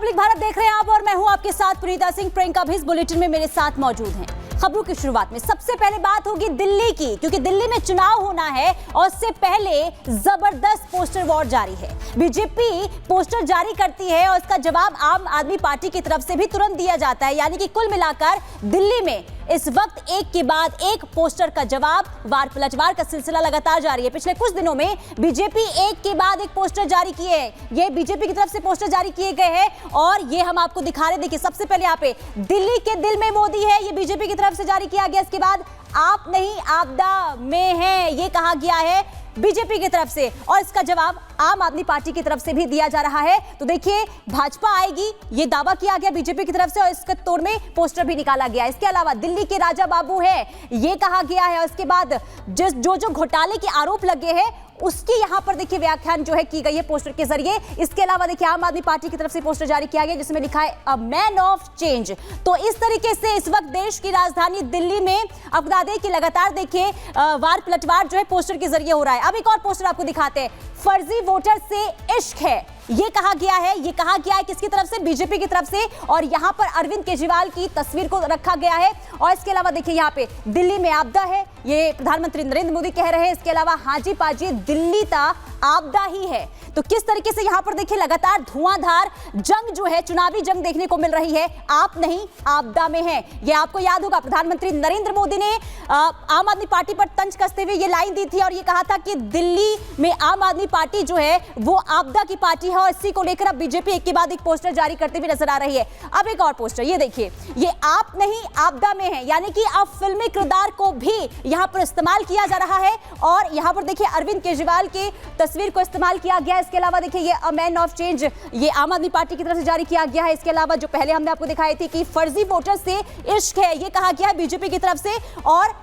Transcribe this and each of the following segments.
Public Bharat देख रहे हैं आप और मैं हूं आपके साथ प्रीता सिंह। प्रियंका भी इस बुलेटिन में मेरे साथ मौजूद हैं। खबरों की शुरुआत में सबसे पहले बात होगी दिल्ली की, क्योंकि दिल्ली में चुनाव होना है और उससे पहले जबरदस्त पोस्टर वॉर जारी है। बीजेपी पोस्टर जारी करती है और इसका जवाब आम आदमी पार्टी की तरफ से भी तुरंत दिया जाता है। यानी कि कुल मिलाकर दिल्ली में इस वक्त एक के बाद एक पोस्टर का जवाब, वार पलटवार का सिलसिला लगातार जारी है। पिछले कुछ दिनों में बीजेपी एक के बाद एक पोस्टर जारी किए हैं। ये बीजेपी की तरफ से पोस्टर जारी किए गए हैं और ये हम आपको दिखा रहे। देखिए सबसे पहले यहाँ पे दिल्ली के दिल में मोदी है, ये बीजेपी की तरफ से जारी किया गया। इसके बाद आप नहीं आपदा में हैं, ये कहा गया है बीजेपी की तरफ से और इसका जवाब आम आदमी पार्टी की तरफ से भी दिया जा रहा है। तो देखिए भाजपा आएगी, ये दावा किया गया बीजेपी की तरफ से और इसके तोड़ में पोस्टर भी निकाला गया। इसके अलावा दिल्ली के राजा बाबू है, ये कहा गया है और इसके बाद जो घोटाले के आरोप लगे हैं उसकी यहां पर देखिए व्याख्यान जो है की गई है पोस्टर के जरिए। इसके अलावा देखिए आम आदमी पार्टी की तरफ से पोस्टर जारी किया गया जिसमें लिखा है अ मैन ऑफ चेंज। तो इस तरीके से इस वक्त देश की राजधानी दिल्ली में अब बता दें कि लगातार देखिए वार पलटवार जो है पोस्टर के जरिए हो रहा है। अब एक और पोस्टर आपको दिखाते हैं, फर्जी वोटर से इश्क है, ये कहा गया है। ये कहा गया है किसकी तरफ से? बीजेपी की तरफ से और यहां पर अरविंद केजरीवाल की तस्वीर को रखा गया है। और इसके अलावा देखिए यहां पे दिल्ली में आपदा है, ये प्रधानमंत्री नरेंद्र मोदी कह रहे हैं। इसके अलावा हाजी पाजी दिल्ली ता आपदा ही है। तो किस तरीके से यहां पर देखिए लगातार धुआंधार जंग जो है, चुनावी जंग देखने को मिल रही है। आप नहीं आपदा में है। ये आपको याद होगा प्रधानमंत्री नरेंद्र मोदी ने आम आदमी पार्टी पर तंज कसते हुए ये लाइन दी थी और ये कहा था कि दिल्ली में आम आदमी पार्टी जो है वो आपदा की पार्टी है और इसी को लेकर अब बीजेपी एक के बाद एक पोस्टर जारी करते हुए नजर आ रही है। अब एक और पोस्टर ये देखिए, ये आप नहीं आपदा में है, यानी कि अब फिल्मी किरदार को भी यहां पर इस्तेमाल किया जा रहा है और यहां पर देखिए अरविंद केजरीवाल की तस्वीर को इस्तेमाल किया गया। इसके अलावा देखिए ये अ मैन ऑफ चेंज, ये आम आदमी पार्टी की तरफ से जारी किया गया है। इसके अलावा जो पहले हमने आपको दिखाई थी कि फर्जी वोटर से इश्क है, ये कहा गया है बीजेपी की तरफ से और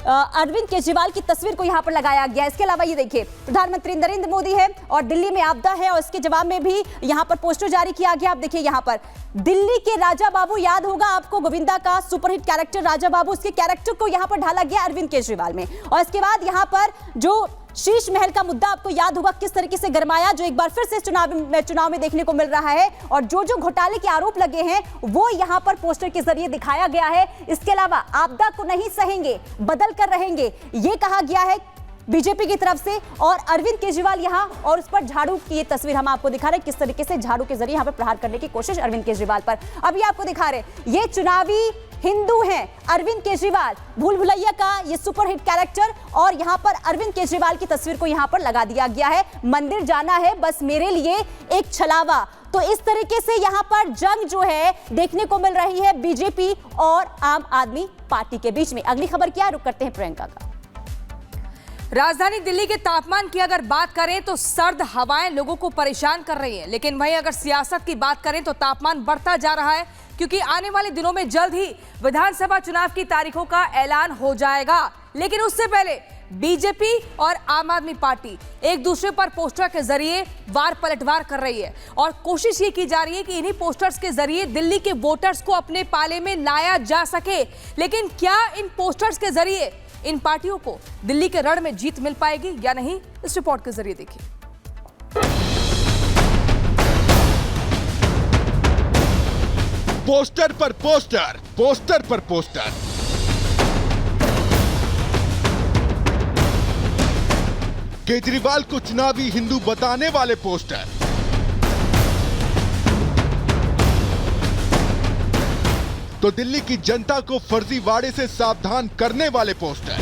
अरविंद केजरीवाल की तस्वीर को यहां पर लगाया गया। इसके अलावा ये देखिए प्रधानमंत्री नरेंद्र मोदी है और दिल्ली में आपदा है और इसके जवाब में भी यहां पर पोस्टर जारी किया गया। आप देखिए यहां पर दिल्ली के राजा बाबू, याद होगा आपको गोविंदा का सुपरहिट कैरेक्टर राजा बाबू, उसके कैरेक्टर को यहां पर ढाला गया अरविंद केजरीवाल में। और इसके बाद यहां पर जो शीश महल का मुद्दा आपको याद होगा किस तरीके से गरमाया, जो एक बार फिर से चुनाव में देखने को मिल रहा है और जो घोटाले के आरोप लगे हैं वो यहां पर पोस्टर के जरिए दिखाया गया है। इसके अलावा आपदा को नहीं सहेंगे, बदल कर रहेंगे, ये कहा गया है बीजेपी की तरफ से और अरविंद केजरीवाल यहां और उस पर झाड़ू की ये तस्वीर हम आपको दिखा रहे हैं किस तरीके से झाड़ू के जरिए यहां पर प्रहार करने की कोशिश अरविंद केजरीवाल पर। अभी आपको दिखा रहे ये चुनावी हिंदू हैं अरविंद केजरीवाल, भूल भुलैया का ये सुपरहिट कैरेक्टर और यहां पर अरविंद केजरीवाल की तस्वीर को यहां पर लगा दिया गया है। मंदिर जाना है बस मेरे लिए एक छलावा। तो इस तरीके से यहां पर जंग जो है देखने को मिल रही है बीजेपी और आम आदमी पार्टी के बीच में। अगली खबर क्या, रुक करते हैं प्रियंका का। राजधानी दिल्ली के तापमान की अगर बात करें तो सर्द हवाएं लोगों को परेशान कर रही हैं, लेकिन वहीं अगर सियासत की बात करें तो तापमान बढ़ता जा रहा है क्योंकि आने वाले दिनों में जल्द ही विधानसभा चुनाव की तारीखों का ऐलान हो जाएगा। लेकिन उससे पहले बीजेपी और आम आदमी पार्टी एक दूसरे पर पोस्टर के जरिए वार पलटवार कर रही है और कोशिश ये की जा रही है कि इन्हीं पोस्टर्स के जरिए दिल्ली के वोटर्स को अपने पाले में लाया जा सके। लेकिन क्या इन पोस्टर्स के जरिए इन पार्टियों को दिल्ली के रण में जीत मिल पाएगी या नहीं, इस रिपोर्ट के जरिए देखिए। पोस्टर पर पोस्टर, पोस्टर पर पोस्टर, केजरीवाल को चुनावी हिंदू बताने वाले पोस्टर, तो दिल्ली की जनता को फर्जीवाड़े से सावधान करने वाले पोस्टर,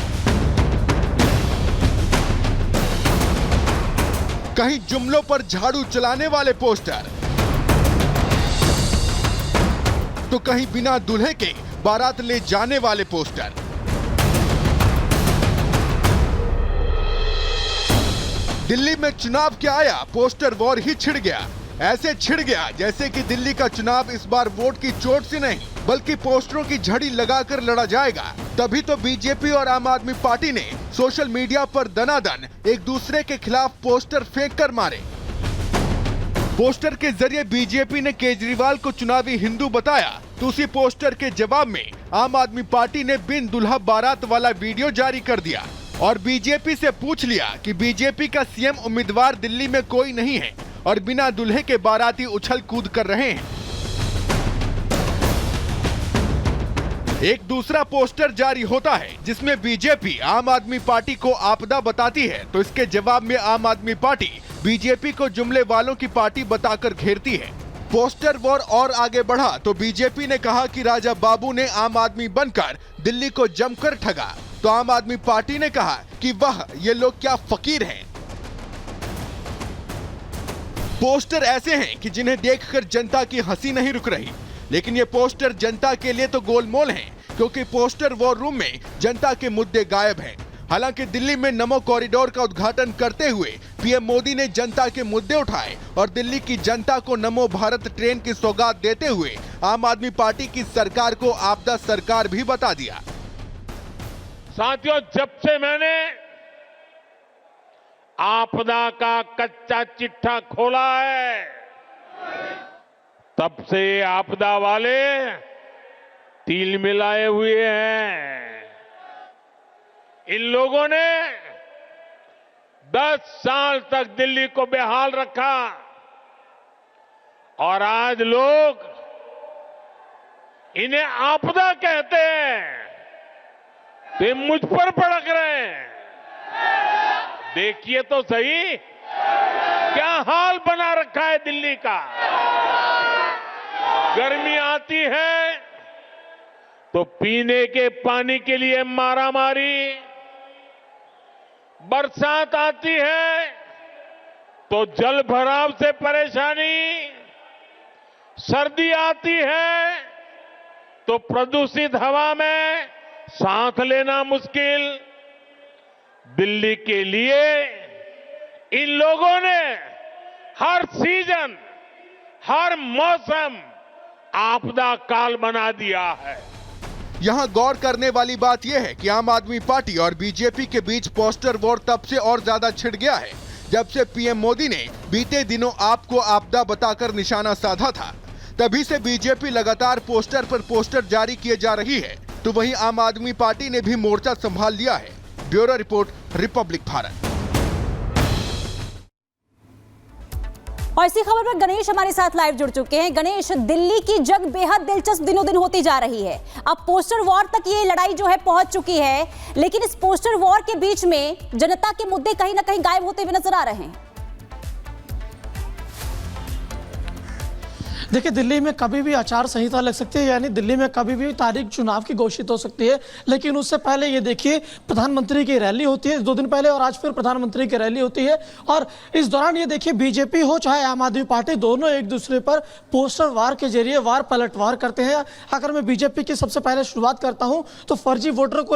कहीं जुमलों पर झाड़ू चलाने वाले पोस्टर, तो कहीं बिना दूल्हे के बारात ले जाने वाले पोस्टर। दिल्ली में चुनाव क्या आया, पोस्टर वॉर ही छिड़ गया। ऐसे छिड़ गया जैसे कि दिल्ली का चुनाव इस बार वोट की चोट से नहीं बल्कि पोस्टरों की झड़ी लगाकर लड़ा जाएगा। तभी तो बीजेपी और आम आदमी पार्टी ने सोशल मीडिया पर दनादन एक दूसरे के खिलाफ पोस्टर फेंक कर मारे। पोस्टर के जरिए बीजेपी ने केजरीवाल को चुनावी हिंदू बताया तो उसी पोस्टर के जवाब में आम आदमी पार्टी ने बिन दुल्हा बारात वाला वीडियो जारी कर दिया और बीजेपी से पूछ लिया कि बीजेपी का सीएम उम्मीदवार दिल्ली में कोई नहीं है और बिना दूल्हे के बाराती उछल कूद कर रहे हैं। एक दूसरा पोस्टर जारी होता है जिसमें बीजेपी आम आदमी पार्टी को आपदा बताती है, तो इसके जवाब में आम आदमी पार्टी बीजेपी को जुमले वालों की पार्टी बताकर घेरती है। पोस्टर वॉर और आगे बढ़ा तो बीजेपी ने कहा कि राजा बाबू ने आम आदमी बनकर दिल्ली को जमकर ठगा, तो आम आदमी पार्टी ने कहा कि वाह ये लोग क्या फकीर हैं। पोस्टर ऐसे हैं कि जिन्हें देखकर जनता की हंसी नहीं रुक रही, लेकिन ये पोस्टर जनता के लिए तो गोलमोल हैं, क्योंकि पोस्टर वॉर रूम में जनता के मुद्दे गायब हैं। हालांकि दिल्ली में नमो कॉरिडोर का उद्घाटन करते हुए पीएम मोदी ने जनता के मुद्दे उठाए और दिल्ली की जनता को नमो भारत ट्रेन की सौगात देते हुए आम आदमी पार्टी की सरकार को आपदा सरकार भी बता दिया। साथियों, जब से मैंने आपदा का कच्चा चिट्ठा खोला है, तब से आपदा वाले तिल मिलाए हुए हैं। इन लोगों ने 10 साल तक दिल्ली को बेहाल रखा और आज लोग इन्हें आपदा कहते हैं, तो ये मुझ पर भड़क रहे हैं। देखिए तो सही क्या हाल बना रखा है दिल्ली का। गर्मी आती है तो पीने के पानी के लिए मारामारी, बरसात आती है तो जल भराव से परेशानी, सर्दी आती है तो प्रदूषित हवा में सांस लेना मुश्किल। दिल्ली के लिए इन लोगों ने हर सीजन, हर मौसम आपदा काल बना दिया है। यहाँ गौर करने वाली बात यह है कि आम आदमी पार्टी और बीजेपी के बीच पोस्टर वॉर तब से और ज्यादा छिड़ गया है जब से पीएम मोदी ने बीते दिनों आपको आपदा बताकर निशाना साधा था। तभी से बीजेपी लगातार पोस्टर पर पोस्टर जारी किए जा रही है, तो वहीं आम आदमी पार्टी ने भी मोर्चा संभाल लिया है। Bureau report, Republic Bharat. और इसी खबर पर गणेश हमारे साथ लाइव जुड़ चुके हैं। गणेश, दिल्ली की जंग बेहद दिलचस्प दिनों दिन होती जा रही है। अब पोस्टर वॉर तक ये लड़ाई जो है पहुंच चुकी है, लेकिन इस पोस्टर वॉर के बीच में जनता के मुद्दे कहीं ना कहीं गायब होते हुए नजर आ रहे हैं। देखिए, दिल्ली में कभी भी आचार संहिता लग सकती है, यानी दिल्ली में कभी भी तारीख चुनाव की घोषित हो सकती है। लेकिन उससे पहले ये देखिए, प्रधानमंत्री की रैली होती है 2 दिन पहले और आज फिर प्रधानमंत्री की रैली होती है। और इस दौरान ये देखिए, बीजेपी हो चाहे आम आदमी पार्टी, दोनों एक दूसरे पर पोस्टर वार के जरिए वार पलटवार करते हैं। अगर मैं बीजेपी की सबसे पहले शुरुआत करता हूं तो फर्जी वोटरों को